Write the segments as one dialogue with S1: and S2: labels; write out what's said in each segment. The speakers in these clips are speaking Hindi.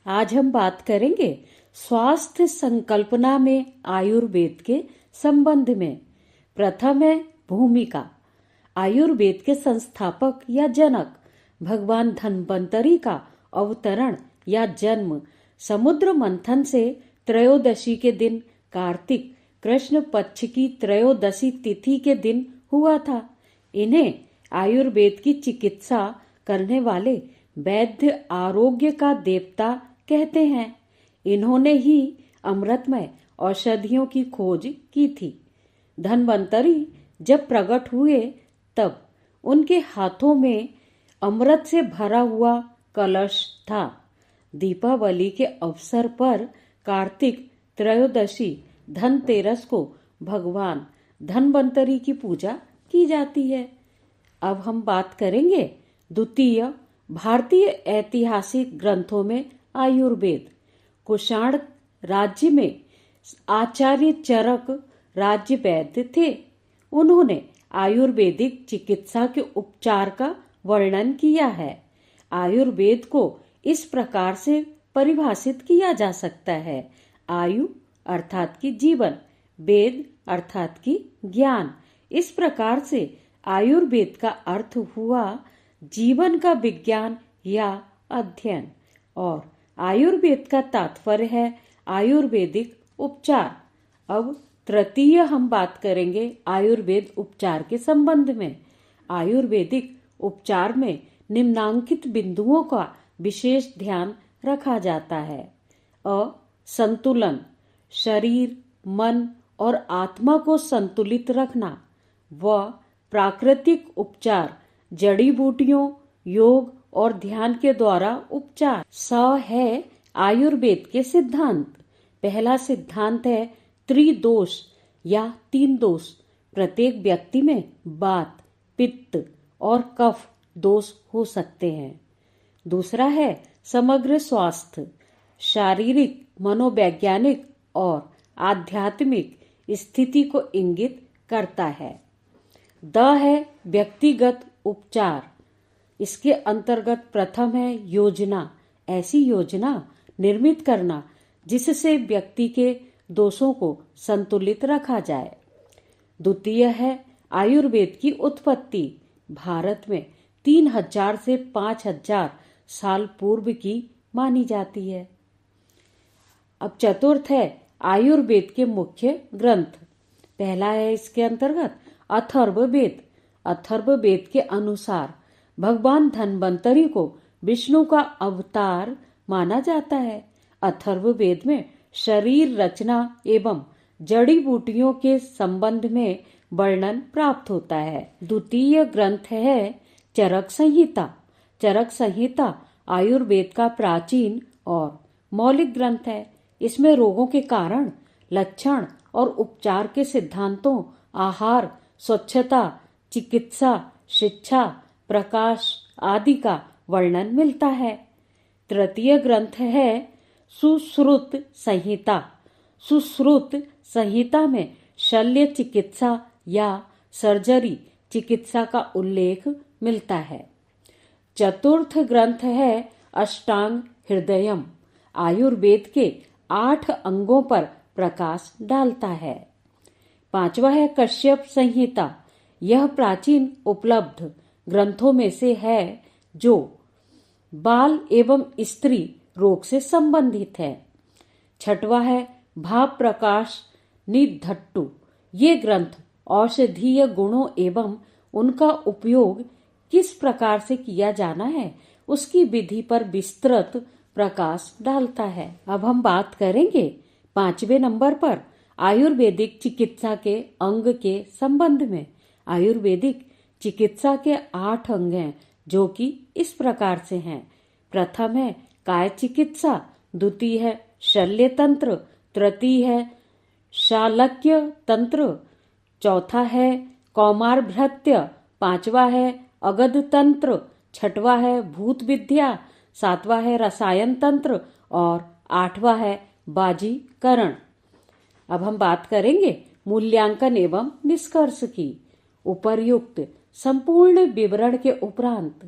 S1: आज हम बात करेंगे स्वास्थ्य संकल्पना में आयुर्वेद के संबंध में। प्रथम है भूमिका। आयुर्वेद के संस्थापक या जनक भगवान धन्वंतरि का अवतरण या जन्म समुद्र मंथन से त्रयोदशी के दिन कार्तिक कृष्ण पक्ष की त्रयोदशी तिथि के दिन हुआ था। इन्हें आयुर्वेद की चिकित्सा करने वाले वैद्य आरोग्य का देवता कहते हैं। इन्होंने ही अमृतमय औषधियों की खोज की थी। धन्वंतरि जब प्रकट हुए तब उनके हाथों में अमृत से भरा हुआ कलश था। दीपावली के अवसर पर कार्तिक त्रयोदशी धनतेरस को भगवान धन्वंतरि की पूजा की जाती है। अब हम बात करेंगे द्वितीय भारतीय ऐतिहासिक ग्रंथों में आयुर्वेद। कुषाण राज्य में आचार्य चरक राज्य वैद्य थे। उन्होंने आयुर्वेदिक चिकित्सा के उपचार का वर्णन किया है। आयुर्वेद को इस प्रकार से परिभाषित किया जा सकता है। आयु अर्थात की जीवन, वेद अर्थात की ज्ञान। इस प्रकार से आयुर्वेद का अर्थ हुआ जीवन का विज्ञान या अध्ययन, और आयुर्वेद का तात्पर्य है आयुर्वेदिक उपचार। अब तृतीय हम बात करेंगे आयुर्वेद उपचार के संबंध में। आयुर्वेदिक उपचार में निम्नांकित बिंदुओं का विशेष ध्यान रखा जाता है। संतुलन, शरीर, मन और आत्मा को संतुलित रखना। व प्राकृतिक उपचार, जड़ी बूटियों, योग और ध्यान के द्वारा उपचार। है आयुर्वेद के सिद्धांत। पहला सिद्धांत है त्रिदोष या 3 दोष। प्रत्येक व्यक्ति में वात, पित्त और कफ दोष हो सकते हैं। दूसरा है समग्र स्वास्थ्य, शारीरिक, मनोवैज्ञानिक और आध्यात्मिक स्थिति को इंगित करता है। है व्यक्तिगत उपचार। इसके अंतर्गत प्रथम है योजना। ऐसी योजना निर्मित करना जिससे व्यक्ति के दोषों को संतुलित रखा जाए। द्वितीय है आयुर्वेद की उत्पत्ति। भारत में 3000 से 5000 साल पूर्व की मानी जाती है। अब चतुर्थ है आयुर्वेद के मुख्य ग्रंथ। पहला है इसके अंतर्गत अथर्ववेद। अथर्ववेद के अनुसार भगवान धन्वंतरि को विष्णु का अवतार माना जाता है। अथर्ववेद में शरीर रचना एवं जड़ी बूटियों के संबंध में वर्णन प्राप्त होता है। द्वितीय ग्रंथ है चरक संहिता। चरक संहिता आयुर्वेद का प्राचीन और मौलिक ग्रंथ है। इसमें रोगों के कारण, लक्षण और उपचार के सिद्धांतों, आहार, स्वच्छता, चिकित्सा, शिक्षा, प्रकाश आदि का वर्णन मिलता है। तृतीय ग्रंथ है सुश्रुत संहिता। सुश्रुत संहिता में शल्य चिकित्सा या सर्जरी चिकित्सा का उल्लेख मिलता है। चतुर्थ ग्रंथ है अष्टांग हृदयम। आयुर्वेद के 8 अंगों पर प्रकाश डालता है। पांचवा है कश्यप संहिता। यह प्राचीन उपलब्ध ग्रंथों में से है जो बाल एवं स्त्री रोग से संबंधित है। छठवा है भाव प्रकाश निधट्टु। ये ग्रंथ औषधीय गुणों एवं उनका उपयोग किस प्रकार से किया जाना है उसकी विधि पर विस्तृत प्रकाश डालता है। अब हम बात करेंगे 5वें नंबर पर आयुर्वेदिक चिकित्सा के अंग के संबंध में। आयुर्वेदिक चिकित्सा के 8 अंग हैं जो कि इस प्रकार से हैं। प्रथम है काय चिकित्सा, द्वितीय है शल्य तंत्र, तृतीय है शालक्य तंत्र, चौथा है कौमार भृत्य, पांचवा है अगध तंत्र, छठवा है भूत विद्या, सातवां है रसायन तंत्र और 8वां है बाजीकरण। अब हम बात करेंगे मूल्यांकन एवं निष्कर्ष की। उपर्युक्त संपूर्ण विवरण के उपरांत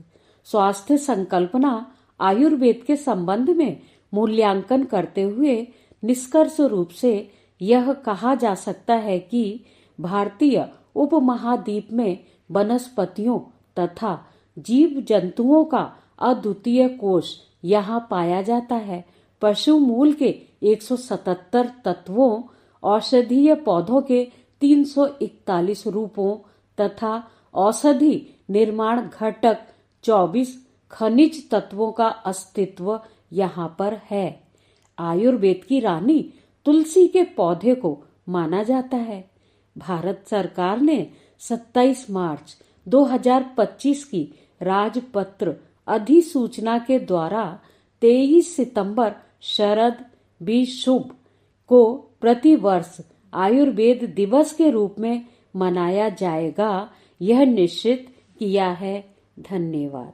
S1: स्वास्थ्य संकल्पना आयुर्वेद के संबंध में मूल्यांकन करते हुए निष्कर्ष रूप से यह कहा जा सकता है कि भारतीय उपमहाद्वीप में वनस्पतियों तथा जीव जंतुओं का अद्वितीय कोष यहाँ पाया जाता है। पशु मूल के 177 तत्वों, औषधीय पौधों के 341 रूपों तथा औषधि निर्माण घटक 24 खनिज तत्वों का अस्तित्व यहाँ पर है। आयुर्वेद की रानी तुलसी के पौधे को माना जाता है। भारत सरकार ने 27 मार्च 2025 की राजपत्र अधिसूचना के द्वारा 23 सितंबर शरद भी शुभ को प्रतिवर्ष आयुर्वेद दिवस के रूप में मनाया जाएगा, यह निश्चित किया है। धन्यवाद।